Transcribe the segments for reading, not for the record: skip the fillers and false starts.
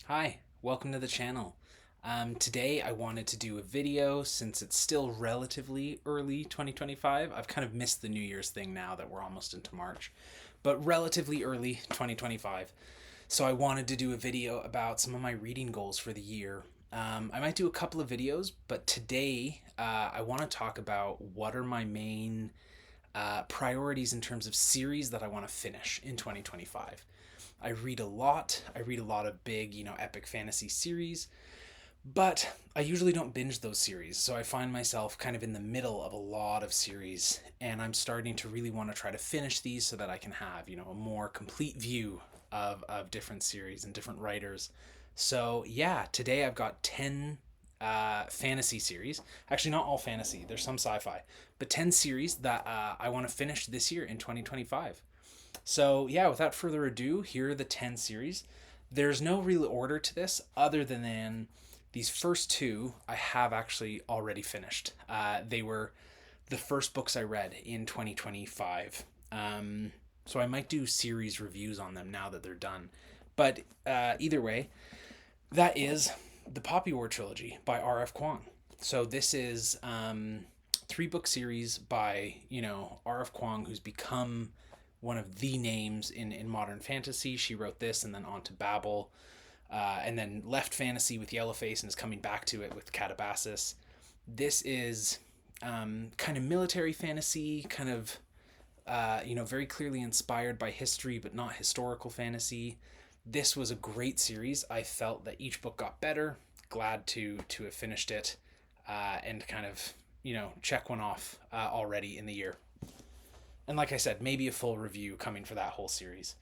Hi, welcome to the channel. Today I wanted to do a video since it's still relatively early 2025. I've kind of missed the New Year's thing now that we're almost into March, but relatively early 2025. So I wanted to do a video about some of my reading goals for the year. I might do a couple of videos, but today I want to talk about what are my main priorities in terms of series that I want to finish in 2025. I read a lot. I read a lot of big, epic fantasy series, but I usually don't binge those series. So I find myself kind of in the middle of a lot of series, and I'm starting to really want to try to finish these so that I can have, a more complete view of different series and different writers. So yeah, today I've got 10 fantasy series. Actually, not all fantasy, there's some sci fi, but 10 series that I want to finish this year in 2025. So, yeah, without further ado, here are the 10 series. There's no real order to this other than these first two I have actually already finished. They were the first books I read in 2025. So I might do series reviews on them now that they're done. But either way, that is the Poppy War trilogy by R.F. Kuang. So this is three-book series by, R.F. Kuang, who's become one of the names in modern fantasy. She wrote this and then on to Babel, and then left fantasy with Yellowface and is coming back to it with Catabasis. This is kind of military fantasy, kind of very clearly inspired by history, but not historical fantasy. This was a great series. I felt that each book got better. Glad to have finished it, and kind of check one off already in the year. And like I said, maybe a full review coming for that whole series.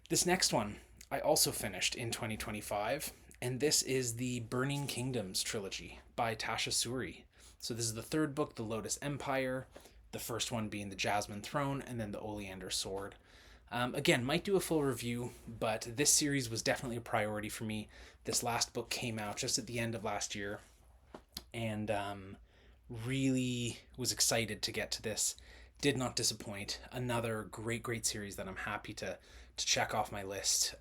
This next one I also finished in 2025, and this is the Burning Kingdoms trilogy by Tasha Suri. So this is the third book, The Lotus Empire, the first one being the Jasmine Throne, and then the Oleander Sword. Again, might do a full review, but this series was definitely a priority for me. This last book came out just at the end of last year, and really was excited to get to this. Did not disappoint. Another great series that I'm happy to check off my list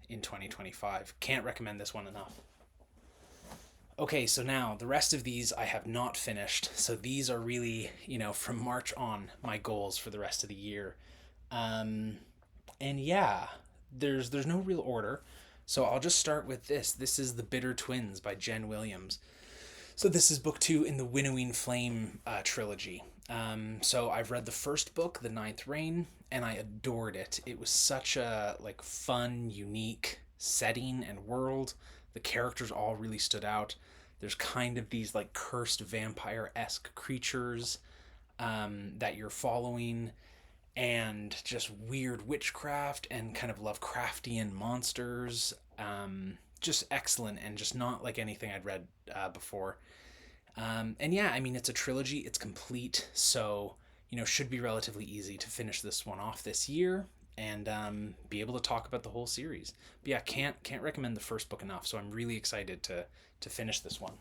in 2025. Can't recommend this one enough. Okay, so now the rest of these I have not finished. So these are really, from March on, my goals for the rest of the year. And yeah, there's no real order. So I'll just start with this. This is The Bitter Twins by Jen Williams. So this is book 2 in the Winnowing Flame trilogy. So I've read the first book, The Ninth Reign, and I adored it. It was such a fun, unique setting and world. The characters all really stood out. There's kind of these cursed vampire-esque creatures that you're following, and just weird witchcraft and kind of Lovecraftian monsters. Just excellent and just not like anything I'd read before. And yeah, I mean, it's a trilogy, it's complete, so, should be relatively easy to finish this one off this year and be able to talk about the whole series. But yeah, can't recommend the first book enough, so I'm really excited to finish this one.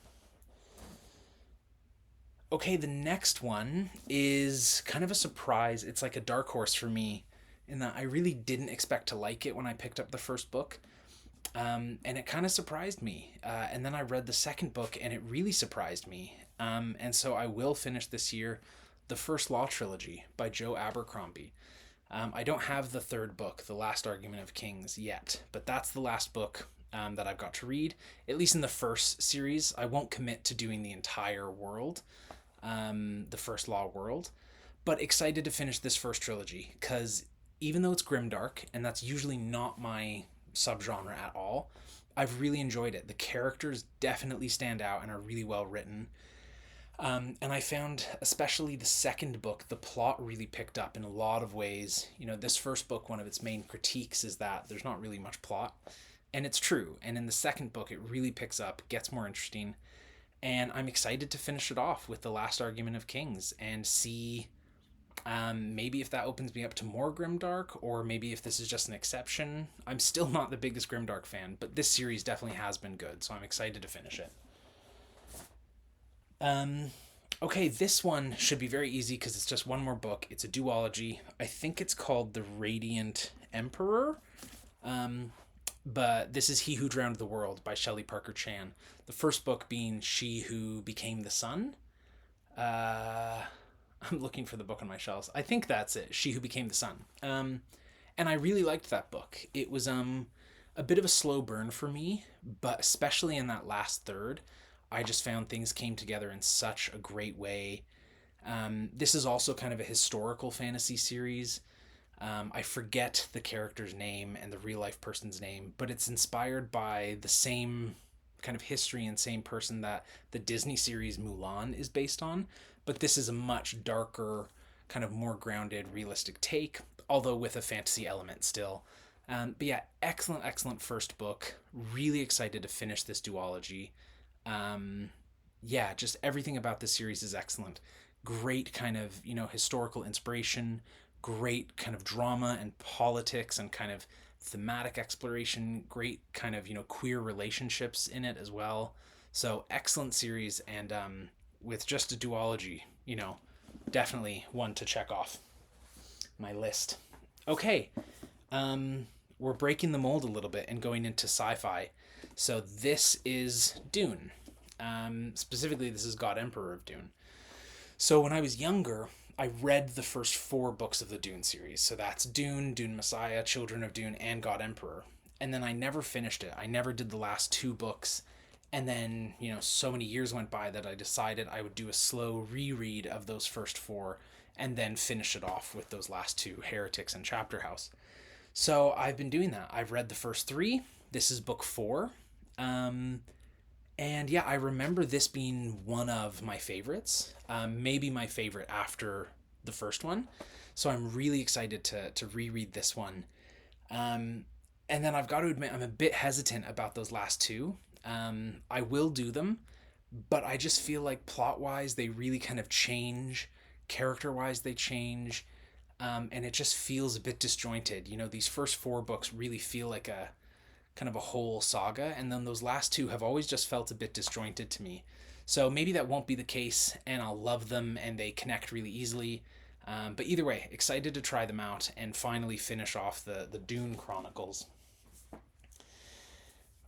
Okay, the next one is kind of a surprise. It's like a dark horse for me in that I really didn't expect to like it when I picked up the first book. And it kind of surprised me. And then I read the second book, and it really surprised me. And so I will finish this year The First Law trilogy by Joe Abercrombie. I don't have the third book, The Last Argument of Kings, yet, but that's the last book that I've got to read, at least in the first series. I won't commit to doing the entire world, the First Law world, but excited to finish this first trilogy, because even though it's grimdark, and that's usually not my subgenre at all, I've really enjoyed it. The characters definitely stand out and are really well written. And I found, especially the second book, the plot really picked up in a lot of ways. This first book, one of its main critiques is that there's not really much plot. And it's true. And in the second book, it really picks up, gets more interesting. And I'm excited to finish it off with The Last Argument of Kings and see maybe if that opens me up to more grimdark, or maybe if this is just an exception. I'm still not the biggest grimdark fan, but this series definitely has been good, so I'm excited to finish it. Okay, this one should be very easy because it's just one more book. It's a duology. I think it's called The Radiant Emperor. but this is He Who Drowned the World by Shelley Parker Chan. The first book being She Who Became the Sun. Uh, I'm looking for the book on my shelves. I think that's it. She Who Became the Sun. And I really liked that book. It was a bit of a slow burn for me, but especially in that last third, I just found things came together in such a great way. This is also kind of a historical fantasy series. I forget the character's name and the real life person's name, but it's inspired by the same kind of history and same person that the Disney series Mulan is based on. But this is a much darker, kind of more grounded, realistic take, although with a fantasy element still. But yeah, excellent, excellent first book. Really excited to finish this duology. Yeah, just everything about this series is excellent. Great kind of, historical inspiration, great kind of drama and politics and kind of thematic exploration, great kind of, queer relationships in it as well. So excellent series, and with just a duology, definitely one to check off my list. Okay, we're breaking the mold a little bit and going into sci-fi. So this is Dune. Specifically, this is God Emperor of Dune. So when I was younger, I read the first 4 books of the Dune series. So that's Dune, Dune Messiah, Children of Dune, and God Emperor. And then I never finished it. I never did the last 2 books. And then, so many years went by that I decided I would do a slow reread of those first 4 and then finish it off with those last 2, Heretics and Chapter House. So I've been doing that. I've read the first 3. This is book 4. And yeah, I remember this being one of my favorites, maybe my favorite after the first one. So I'm really excited to reread this one. And then I've got to admit, I'm a bit hesitant about those last 2. I will do them, but I just feel like plot-wise, they really kind of change. Character-wise, they change. And it just feels a bit disjointed. These first 4 books really feel like a kind of a whole saga, and then those last 2 have always just felt a bit disjointed to me. So maybe that won't be the case, and I'll love them and they connect really easily. But either way, excited to try them out and finally finish off the Dune Chronicles.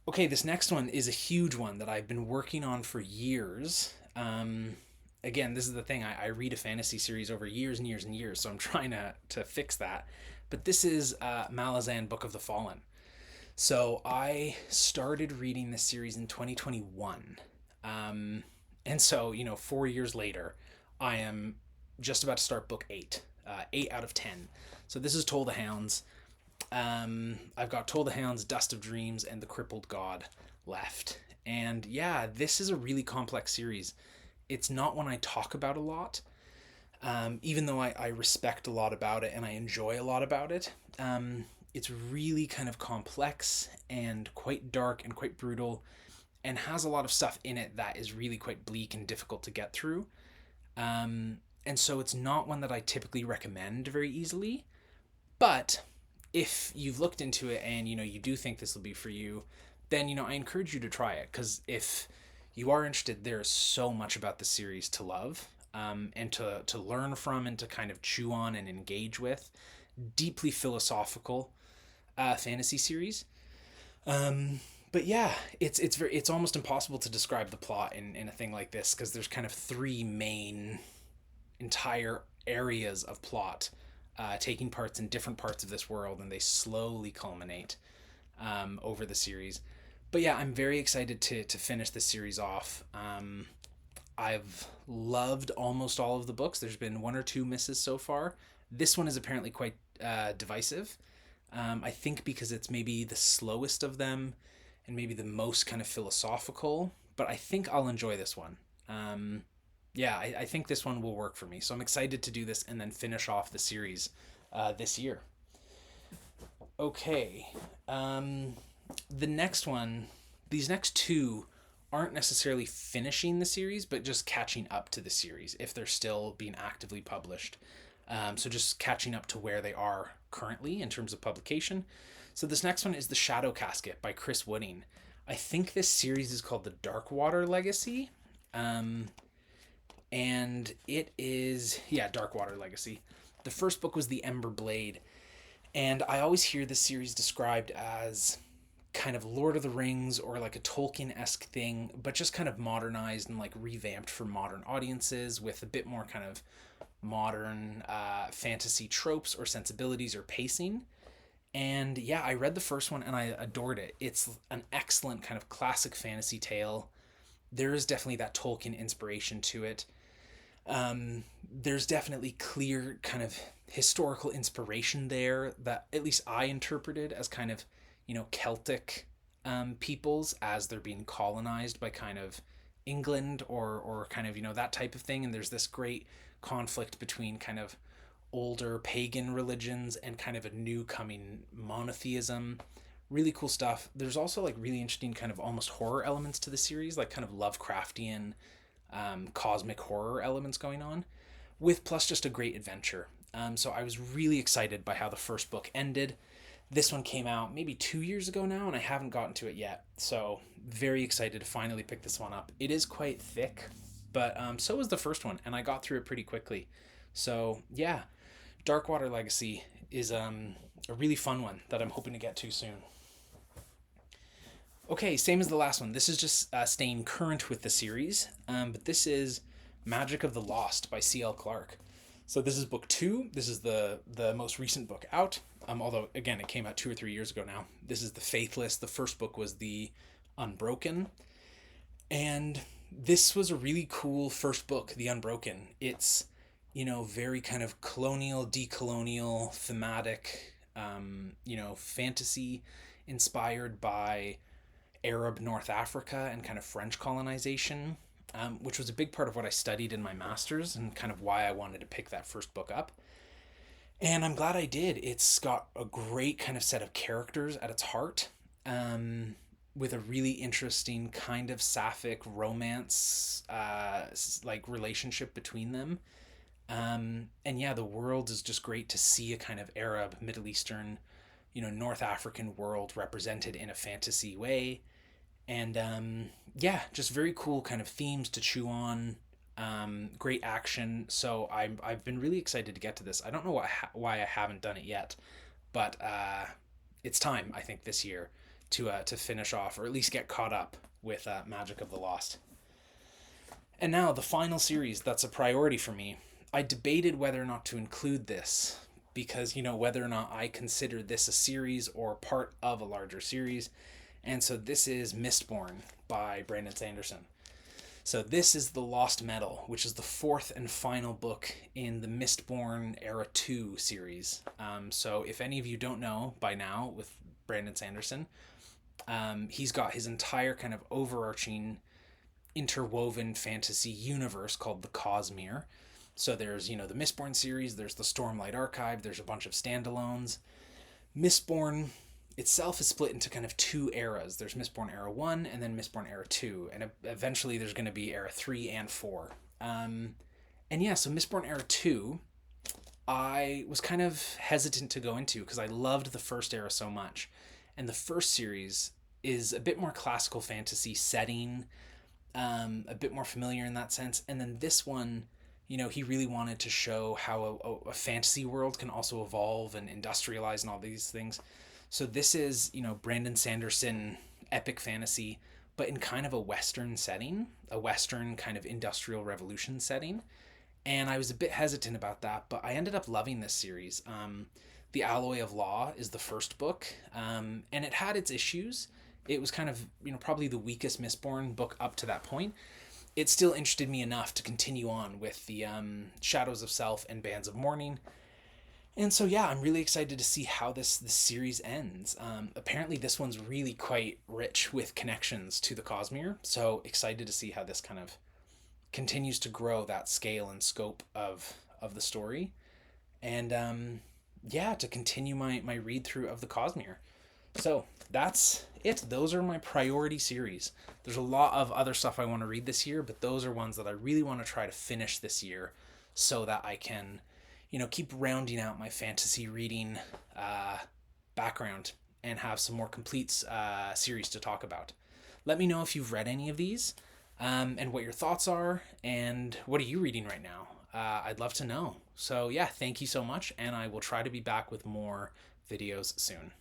Okay, this next one is a huge one that I've been working on for years. Again, this is the thing. I read a fantasy series over years and years and years, so I'm trying to fix that. But this is Malazan Book of the Fallen. So I started reading this series in 2021. And so, 4 years later, I am just about to start book 8, 8 out of 10. So this is Toll the Hounds. I've got Toll the Hounds, Dust of Dreams, and The Crippled God left. And yeah, this is a really complex series. It's not one I talk about a lot, even though I respect a lot about it and I enjoy a lot about it. It's really kind of complex and quite dark and quite brutal and has a lot of stuff in it that is really quite bleak and difficult to get through. And so it's not one that I typically recommend very easily. But if you've looked into it and, you do think this will be for you, then, I encourage you to try it. Because if you are interested, there's so much about the series to love, and to learn from and to kind of chew on and engage with. Deeply philosophical fantasy series. But yeah, it's almost impossible to describe the plot in a thing like this, because there's kind of 3 main entire areas of plot taking parts in different parts of this world, and they slowly culminate over the series. But yeah, I'm very excited to finish this series off. I've loved almost all of the books. There's been 1 or 2 misses so far. This one is apparently quite divisive. I think because it's maybe the slowest of them and maybe the most kind of philosophical, but I think I'll enjoy this one. Yeah, I think this one will work for me. So I'm excited to do this and then finish off the series this year. Okay. The next one, these next 2 aren't necessarily finishing the series, but just catching up to the series if they're still being actively published. So just catching up to where they are currently in terms of publication. So this next one is The Shadow Casket by Chris Wooding. I think this series is called The Darkwater Legacy. And it is, Darkwater Legacy. The first book was The Ember Blade. And I always hear this series described as kind of Lord of the Rings or like a Tolkien-esque thing, but just kind of modernized and like revamped for modern audiences with a bit more kind of modern fantasy tropes or sensibilities or pacing. And yeah, I read the first one and I adored it. It's an excellent kind of classic fantasy tale. There is definitely that Tolkien inspiration to it. There's definitely clear kind of historical inspiration there that at least I interpreted as kind of, Celtic peoples as they're being colonized by kind of England or kind of, that type of thing. And there's this great conflict between kind of older pagan religions and kind of a new coming monotheism. Really cool stuff. There's also like really interesting kind of almost horror elements to the series, like kind of Lovecraftian cosmic horror elements going on, with plus just a great adventure. So I was really excited by how the first book ended. This one came out maybe 2 years ago now, and I haven't gotten to it yet. So very excited to finally pick this one up. It is quite thick, but so was the first one, and I got through it pretty quickly. So yeah, Darkwater Legacy is a really fun one that I'm hoping to get to soon. Okay, same as the last one. This is just staying current with the series, but this is Magic of the Lost by C.L. Clarke. So this is book 2. This is the most recent book out. Although again, it came out 2 or 3 years ago now. This is the Faithless. The first book was the Unbroken, and this was a really cool first book, The Unbroken. It's very kind of colonial, decolonial, thematic, fantasy inspired by Arab North Africa and kind of French colonization, which was a big part of what I studied in my master's and kind of why I wanted to pick that first book up. And I'm glad I did. It's got a great kind of set of characters at its heart, with a really interesting kind of sapphic romance, like relationship between them. And yeah, the world is just great to see a kind of Arab, Middle Eastern, North African world represented in a fantasy way. And yeah, just very cool kind of themes to chew on. Great action. So I've been really excited to get to this. I don't know why I haven't done it yet, but it's time, I think, this year to finish off or at least get caught up with Magic of the Lost. And now the final series that's a priority for me. I debated whether or not to include this because, whether or not I consider this a series or part of a larger series. And so this is Mistborn by Brandon Sanderson. So this is the Lost Metal, which is the fourth and final book in the Mistborn Era 2 series. So if any of you don't know by now with Brandon Sanderson, he's got his entire kind of overarching interwoven fantasy universe called the Cosmere. So there's, the Mistborn series, there's the Stormlight Archive, there's a bunch of standalones. Mistborn itself is split into kind of 2 eras. There's Mistborn Era 1 and then Mistborn Era 2. And eventually there's going to be Era 3 and 4. And yeah, so Mistborn Era 2, I was kind of hesitant to go into because I loved the first era so much. And the first series is a bit more classical fantasy setting, a bit more familiar in that sense. And then this one, he really wanted to show how a fantasy world can also evolve and industrialize and all these things. So this is, Brandon Sanderson epic fantasy, but in kind of a Western setting, a Western kind of industrial revolution setting. And I was a bit hesitant about that, but I ended up loving this series. The Alloy of Law is the first book, and it had its issues. It was kind of, probably the weakest Mistborn book up to that point. It still interested me enough to continue on with the Shadows of Self and Bands of Mourning. And so, yeah, I'm really excited to see how this series ends. Apparently, this one's really quite rich with connections to the Cosmere. So excited to see how this kind of continues to grow that scale and scope of the story. And yeah, to continue my read through of the Cosmere. So that's it. Those are my priority series. There's a lot of other stuff I want to read this year, but those are ones that I really want to try to finish this year so that I can, keep rounding out my fantasy reading background and have some more complete series to talk about. Let me know if you've read any of these and what your thoughts are and what are you reading right now. I'd love to know. So yeah, thank you so much, and I will try to be back with more videos soon.